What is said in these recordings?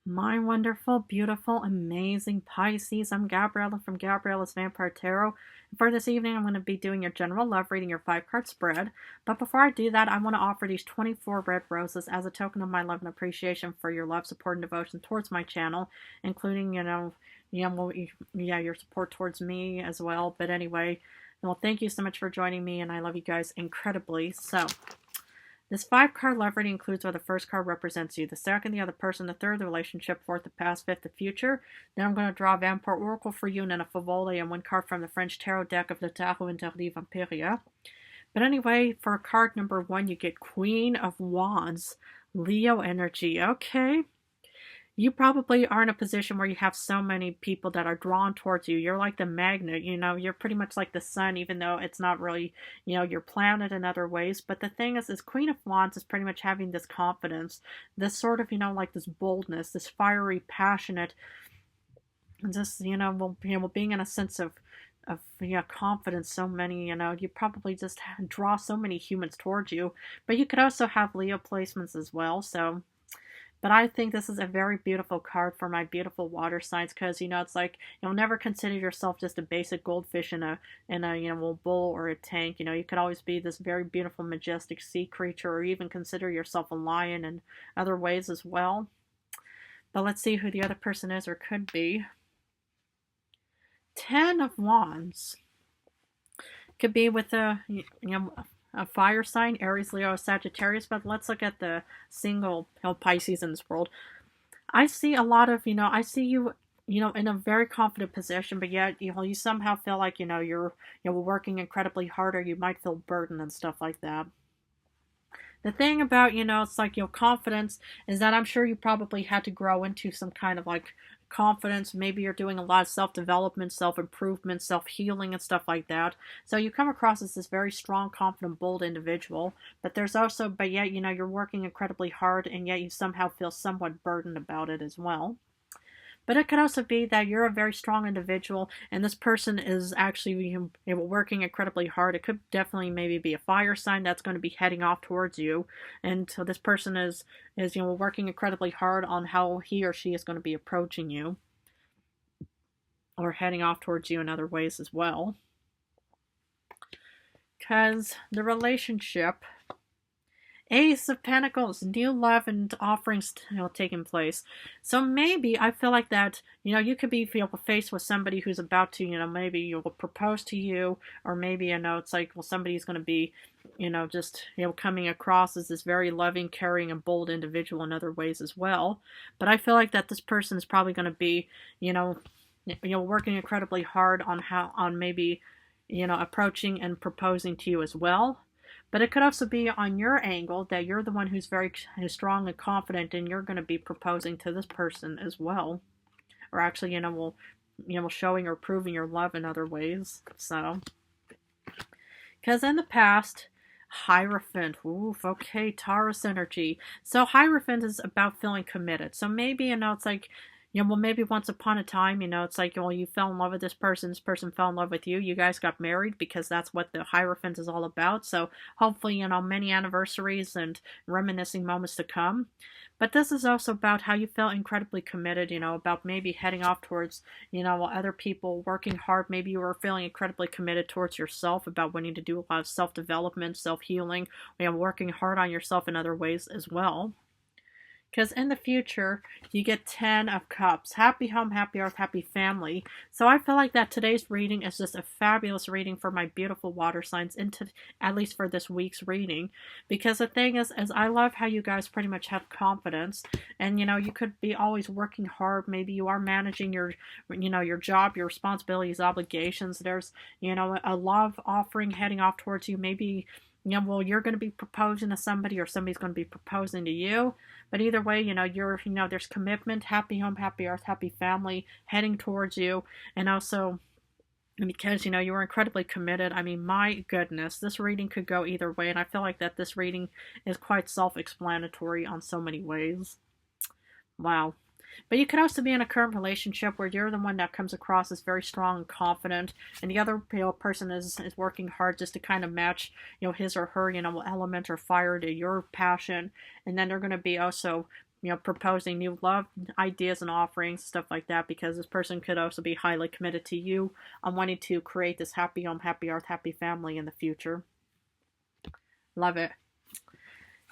My wonderful, beautiful, amazing Pisces. I'm Gabriella from Gabriella's Vampire Tarot. And for this evening, I'm going to be doing your general love reading, your 5 card spread. But before I do that, I want to offer these 24 red roses as a token of my love and appreciation for your love, support, and devotion towards my channel, including, your support towards me as well. But anyway, well, thank you so much for joining me, and I love you guys incredibly. So, this 5 card love reading includes where the first card represents you, the second, the other person, the third, the relationship, fourth, the past, fifth, the future. Then I'm going to draw a Vampire Oracle for you, and then a Favole, and 1 card from the French Tarot deck of the Tarot Interdit Vampiria. But anyway, for card number 1, you get Queen of Wands, Leo energy. Okay. You probably are in a position where you have so many people that are drawn towards you. You're like the magnet, you're pretty much like the sun, even though it's not really, your planet in other ways. But the thing is Queen of Wands is pretty much having this confidence, this sort of, like this boldness, this fiery, passionate, just, being in a sense of confidence. So many, you probably just draw so many humans towards you. But you could also have Leo placements as well, so. But I think this is a very beautiful card for my beautiful water signs because, it's like you'll never consider yourself just a basic goldfish in a bowl or a tank. You could always be this very beautiful, majestic sea creature, or even consider yourself a lion in other ways as well. But let's see who the other person is or could be. 10 of Wands. Could be with a fire sign, Aries, Leo, Sagittarius, but let's look at the single Pisces in this world. I see a lot of, I see you, in a very confident position, but yet, you somehow feel like, you're working incredibly hard, or you might feel burdened and stuff like that. The thing about, it's like your confidence is that I'm sure you probably had to grow into some kind of like confidence. Maybe you're doing a lot of self-development, self-improvement, self-healing and stuff like that. So you come across as this very strong, confident, bold individual. But yet, you're working incredibly hard, and yet you somehow feel somewhat burdened about it as well. But it could also be that you're a very strong individual and this person is actually working incredibly hard. It could definitely maybe be a fire sign that's going to be heading off towards you. And so this person is working incredibly hard on how he or she is going to be approaching you, or heading off towards you in other ways as well. Because the relationship, Ace of Pentacles, new love and offerings taking place. So maybe I feel like that, you could be faced with somebody who's about to, maybe you'll propose to you, or maybe, it's like, well, somebody's going to be, coming across as this very loving, caring, and bold individual in other ways as well. But I feel like that this person is probably going to be, working incredibly hard on maybe, approaching and proposing to you as well. But it could also be on your angle that you're the one who's very strong and confident, and you're going to be proposing to this person as well. Or actually, showing or proving your love in other ways. So, because in the past, Hierophant, oof, okay, Taurus energy. So Hierophant is about feeling committed. So maybe, it's like, maybe once upon a time, it's like, you fell in love with this person fell in love with you guys got married, because that's what the Hierophant is all about. So hopefully, many anniversaries and reminiscing moments to come. But this is also about how you felt incredibly committed, about maybe heading off towards, other people, working hard. Maybe you were feeling incredibly committed towards yourself, about wanting to do a lot of self-development, self-healing, working hard on yourself in other ways as well. Because in the future, you get 10 of Cups. Happy home, happy earth, happy family. So I feel like that today's reading is just a fabulous reading for my beautiful water signs, at least for this week's reading. Because the thing is I love how you guys pretty much have confidence. And, you could be always working hard. Maybe you are managing your job, your responsibilities, obligations. There's, a love offering heading off towards you. Maybe, you're going to be proposing to somebody, or somebody's going to be proposing to you. But either way, there's commitment, happy home, happy earth, happy family heading towards you. And also, because, you were incredibly committed. I mean, my goodness, this reading could go either way. And I feel like that this reading is quite self-explanatory on so many ways. Wow. But you could also be in a current relationship where you're the one that comes across as very strong and confident, and the other person is working hard just to kind of match his or her element or fire to your passion. And then they're going to be also proposing new love ideas and offerings, stuff like that, because this person could also be highly committed to you on wanting to create this happy home, happy earth, happy family in the future. Love it.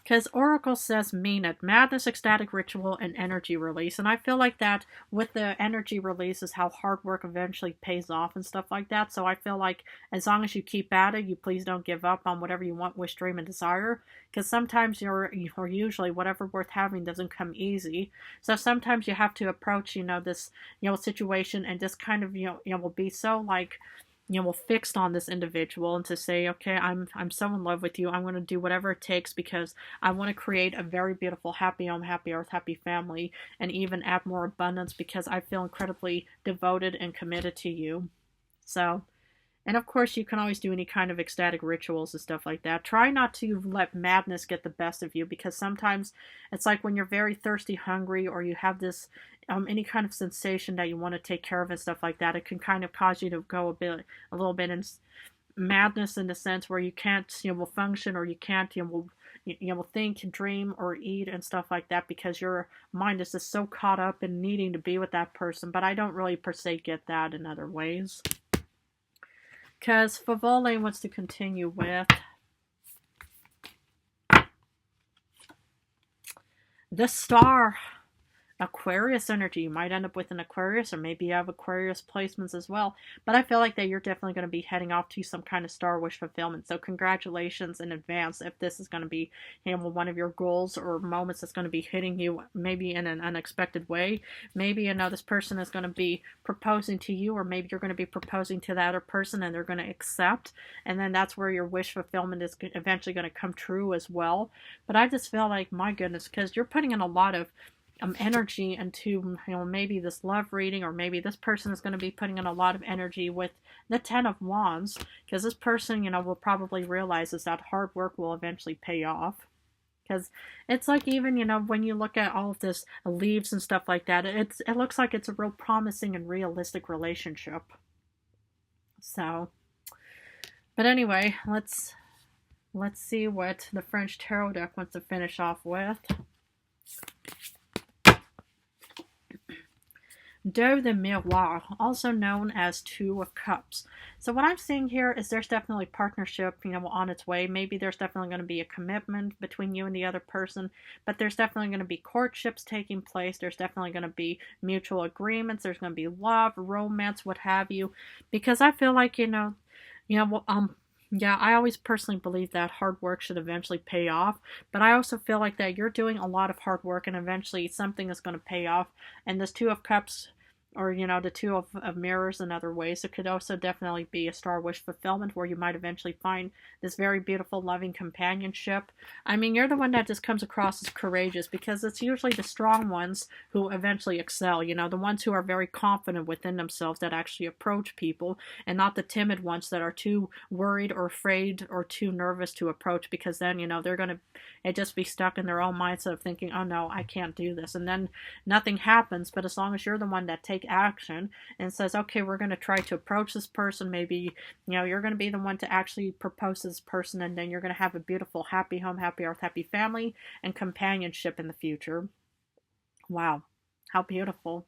Because Oracle says mean it. Madness, ecstatic ritual, and energy release. And I feel like that with the energy release is how hard work eventually pays off and stuff like that. So I feel like as long as you keep at it, you please don't give up on whatever you want, wish, dream, and desire. Because sometimes or usually whatever worth having doesn't come easy. So sometimes you have to approach, this, situation and just kind of, will be so like, fixed on this individual and to say, okay, I'm so in love with you. I'm going to do whatever it takes because I want to create a very beautiful, happy home, happy earth, happy family, and even add more abundance because I feel incredibly devoted and committed to you. So, and of course, you can always do any kind of ecstatic rituals and stuff like that. Try not to let madness get the best of you because sometimes it's like when you're very thirsty, hungry, or you have this any kind of sensation that you want to take care of and stuff like that. It can kind of cause you to go a little bit in madness in the sense where you can't, function or you can't, think, dream, or eat and stuff like that because your mind is just so caught up in needing to be with that person. But I don't really per se get that in other ways. Because Favole wants to continue with the Star. Aquarius energy. You might end up with an Aquarius, or maybe you have Aquarius placements as well. But I feel like that you're definitely going to be heading off to some kind of star wish fulfillment. So congratulations in advance if this is going to be, one of your goals or moments that's going to be hitting you maybe in an unexpected way. Maybe, this person is going to be proposing to you, or maybe you're going to be proposing to that other person and they're going to accept. And then that's where your wish fulfillment is eventually going to come true as well. But I just feel like, my goodness, because you're putting in a lot of energy into, maybe this love reading, or maybe this person is going to be putting in a lot of energy with the Ten of Wands, because this person, will probably realize is that hard work will eventually pay off. Because it's like, even, when you look at all of this leaves and stuff like that, it looks like it's a real promising and realistic relationship. So, but anyway, let's see what the French Tarot deck wants to finish off with. Deux de Miroir, also known as Two of Cups. So what I'm seeing here is there's definitely partnership, on its way. Maybe there's definitely going to be a commitment between you and the other person, but there's definitely going to be courtships taking place. There's definitely going to be mutual agreements. There's going to be love, romance, what have you. Because I feel like, yeah, I always personally believe that hard work should eventually pay off, but I also feel like that you're doing a lot of hard work and eventually something is going to pay off. And this Two of Cups, or, the Two of Mirrors in other ways, it could also definitely be a star wish fulfillment where you might eventually find this very beautiful, loving companionship. I mean, you're the one that just comes across as courageous because it's usually the strong ones who eventually excel, the ones who are very confident within themselves that actually approach people, and not the timid ones that are too worried or afraid or too nervous to approach, because then, they're going to just be stuck in their own mindset of thinking, oh no, I can't do this. And then nothing happens. But as long as you're the one that takes action and says, okay, we're going to try to approach this person, maybe you're going to be the one to actually propose to this person, and then you're going to have a beautiful happy home, happy earth, happy family, and companionship in the future. Wow, how beautiful.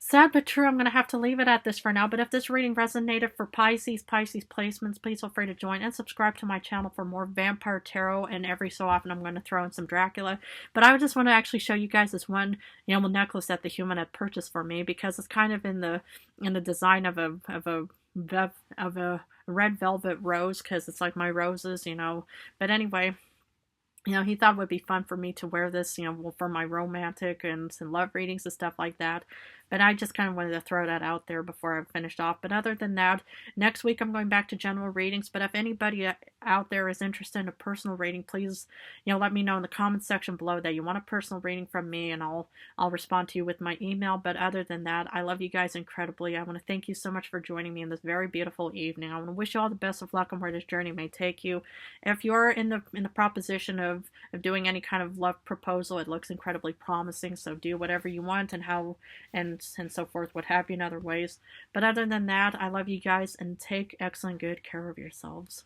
Sad but true, I'm going to have to leave it at this for now, but if this reading resonated for Pisces placements, please feel free to join and subscribe to my channel for more Vampire Tarot, and every so often I'm going to throw in some Dracula. But I just want to actually show you guys this one necklace that the human had purchased for me, because it's kind of in the design of a red velvet rose, because it's like my roses, But anyway, he thought it would be fun for me to wear this, for my romantic and some love readings and stuff like that. But I just kind of wanted to throw that out there before I finished off. But other than that, next week I'm going back to general readings. But if anybody out there is interested in a personal reading, please, let me know in the comments section below that you want a personal reading from me, and I'll respond to you with my email. But other than that, I love you guys incredibly. I want to thank you so much for joining me in this very beautiful evening. I want to wish you all the best of luck on where this journey may take you. If you're in the proposition of doing any kind of love proposal, it looks incredibly promising. So do whatever you want, and how and so forth, what have you, in other ways. But other than that, I love you guys, and take excellent good care of yourselves.